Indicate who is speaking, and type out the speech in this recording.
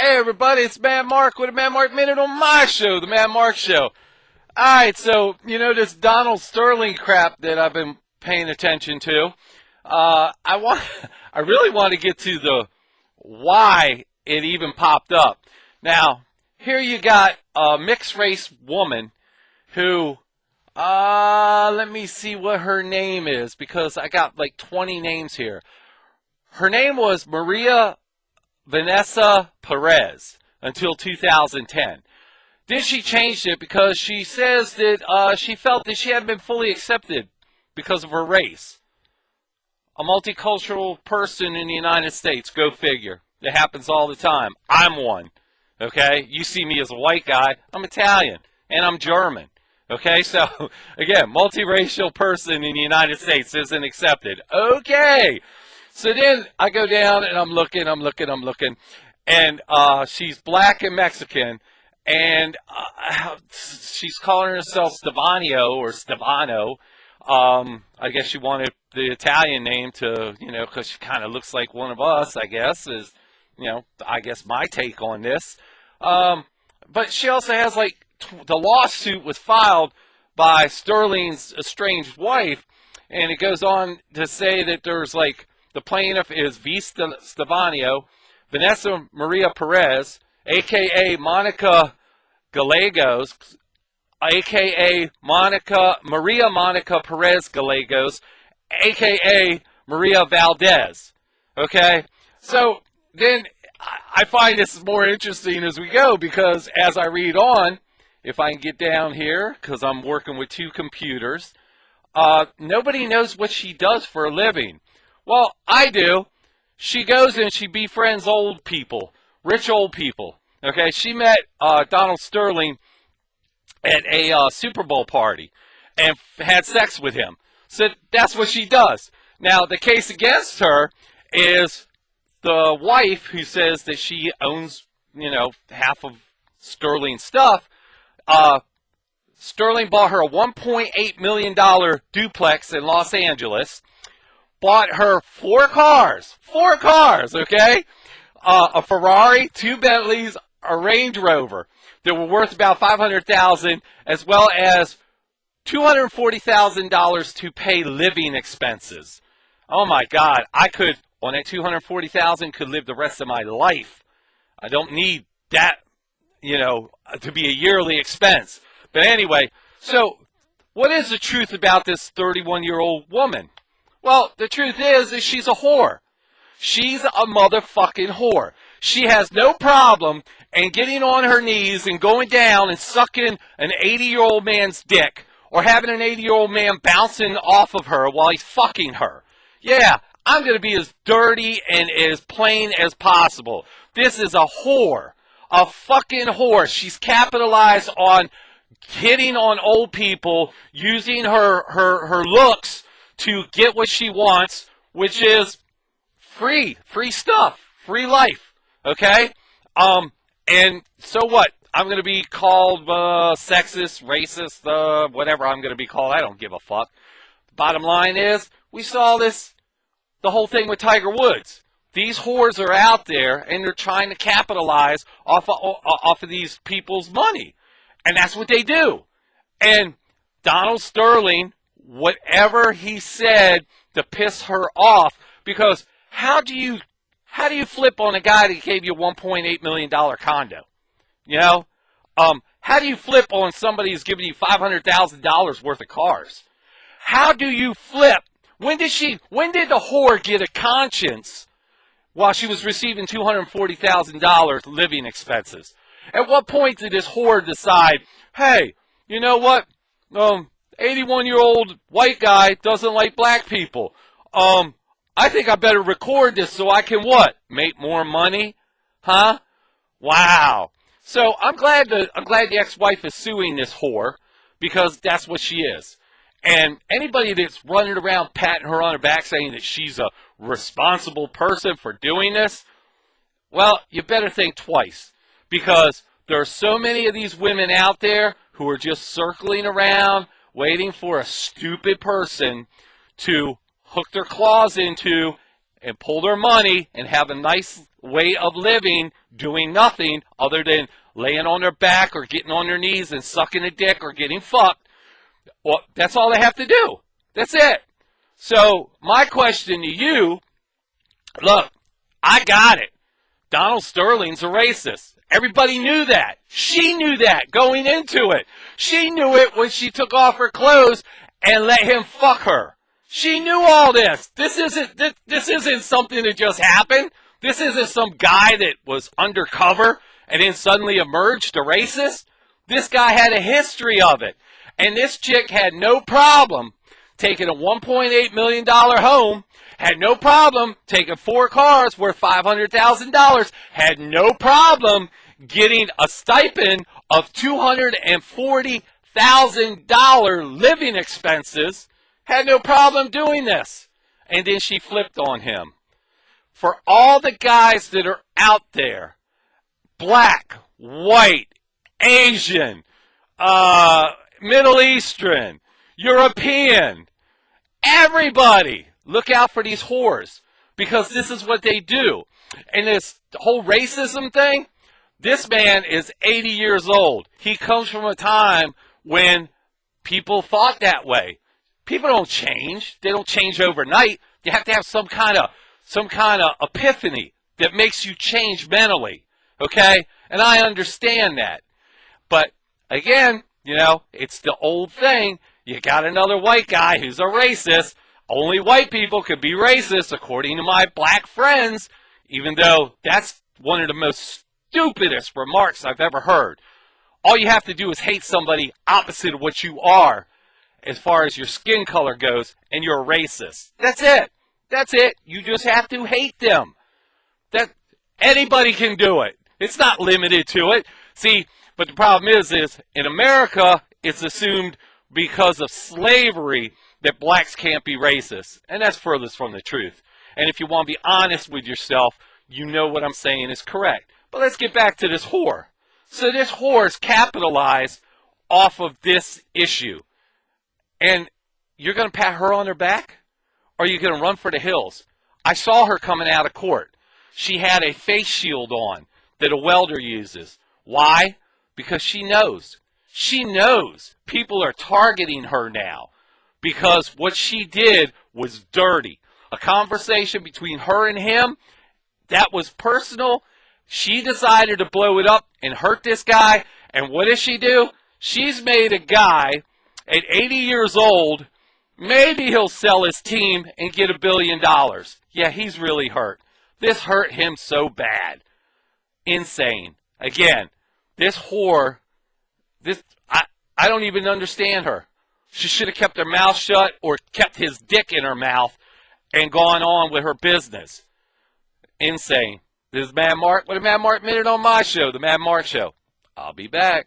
Speaker 1: Hey everybody, it's Man Mark with a Man Mark Minute on my show, the Man Mark Show. Alright, so, this Donald Sterling crap that I've been paying attention to, I really want to get to the why it even popped up. Now, here you got a mixed race woman who, let me see what her name is, because I got like 20 names here. Her name was Maria Vanessa Perez until 2010. Then she changed it because she says that she felt that she hadn't been fully accepted because of her race. A multicultural person in the United States, go figure. It happens all the time. I'm one, okay? You see me as a white guy. I'm Italian, and I'm German, okay? So, again, multiracial person in the United States isn't accepted. Okay. So then I go down and I'm looking, and she's black and Mexican, and she's calling herself Stevanio or Stevano. I guess she wanted the Italian name to, because she kind of looks like one of us, I guess, is, I guess my take on this. But she also has, the lawsuit was filed by Sterling's estranged wife, and it goes on to say that there's, the plaintiff is V. Stevanio, Vanessa Maria Perez, a.k.a. Monica Gallegos, a.k.a. Maria Monica Perez Gallegos, a.k.a. Maria Valdez. Okay? So then I find this more interesting as we go, because as I read on, if I can get down here, because I'm working with two computers, nobody knows what she does for a living. Well, I do. She goes and she befriends old people, rich old people. Okay, she met Donald Sterling at a Super Bowl party and had sex with him. So that's what she does. Now, the case against her is the wife who says that she owns, half of Sterling's stuff. Sterling bought her a $1.8 million duplex in Los Angeles. Bought her four cars, okay? A Ferrari, two Bentleys, a Range Rover that were worth about $500,000, as well as $240,000 to pay living expenses. Oh my God, I could, on that $240,000, could live the rest of my life. I don't need that, to be a yearly expense. But anyway, so what is the truth about this 31-year-old woman? Well, the truth is she's a whore. She's a motherfucking whore. She has no problem in getting on her knees and going down and sucking an 80-year-old man's dick, or having an 80-year-old man bouncing off of her while he's fucking her. Yeah, I'm going to be as dirty and as plain as possible. This is a whore. A fucking whore. She's capitalized on hitting on old people, using her looks to get what she wants, which is free stuff, free life, okay? And so what? I'm going to be called sexist, racist, whatever I'm going to be called. I don't give a fuck. Bottom line is, we saw this, the whole thing with Tiger Woods. These whores are out there, and they're trying to capitalize off of these people's money. And that's what they do. And Donald Sterling, whatever he said to piss her off, because how do you flip on a guy that gave you a $1.8 million condo? How do you flip on somebody who's giving you $500,000 worth of cars? How do you flip? When did the whore get a conscience while she was receiving $240,000 living expenses? At what point did this whore decide, hey, you know what? 81-year-old white guy doesn't like black people. I think I better record this so I can what? Make more money? Huh? Wow. So I'm glad the ex-wife is suing this whore, because that's what she is. And anybody that's running around patting her on her back saying that she's a responsible person for doing this, well, you better think twice, because there are so many of these women out there who are just circling around waiting for a stupid person to hook their claws into and pull their money and have a nice way of living, doing nothing other than laying on their back or getting on their knees and sucking a dick or getting fucked, well, that's all they have to do. That's it. So my question to you, look, I got it. Donald Sterling's a racist. Everybody knew that. She knew that going into it. She knew it when she took off her clothes and let him fuck her. She knew all this. This isn't something that just happened. This isn't some guy that was undercover and then suddenly emerged a racist. This guy had a history of it. And this chick had no problem taking a $1.8 million home, had no problem taking 4 cars worth $500,000, had no problem getting a stipend of $240,000 living expenses, had no problem doing this. And then she flipped on him. For all the guys that are out there, black, white, Asian, Middle Eastern, European, everybody, look out for these whores, because this is what they do. And this whole racism thing, this man is 80 years old. He comes from a time when people thought that way. People don't change. They don't change overnight. You have to have some kind of epiphany that makes you change mentally, okay? And I understand that. But again, you know, it's the old thing. You got another white guy who's a racist. Only white people could be racist, according to my black friends, even though that's one of the most stupidest remarks I've ever heard. All you have to do is hate somebody opposite of what you are as far as your skin color goes, and you're a racist. That's it. That's it. You just have to hate them. That anybody can do it. It's not limited to it. See, but the problem is in America, it's assumed because of slavery that blacks can't be racist. And that's furthest from the truth. And if you want to be honest with yourself, you know what I'm saying is correct. But let's get back to this whore. So this whore is capitalized off of this issue. And you're going to pat her on her back? Or are you going to run for the hills? I saw her coming out of court. She had a face shield on that a welder uses. Why? Because she knows. She knows people are targeting her now because what she did was dirty. A conversation between her and him, that was personal. She decided to blow it up and hurt this guy. And what does she do? She's made a guy at 80 years old, maybe he'll sell his team and get $1 billion. Yeah, he's really hurt. This hurt him so bad. Insane. Again, this whore, I don't even understand her. She should have kept her mouth shut or kept his dick in her mouth and gone on with her business. Insane. This is Mad Mark with a Mad Mark Minute on my show, The Mad Mark Show. I'll be back.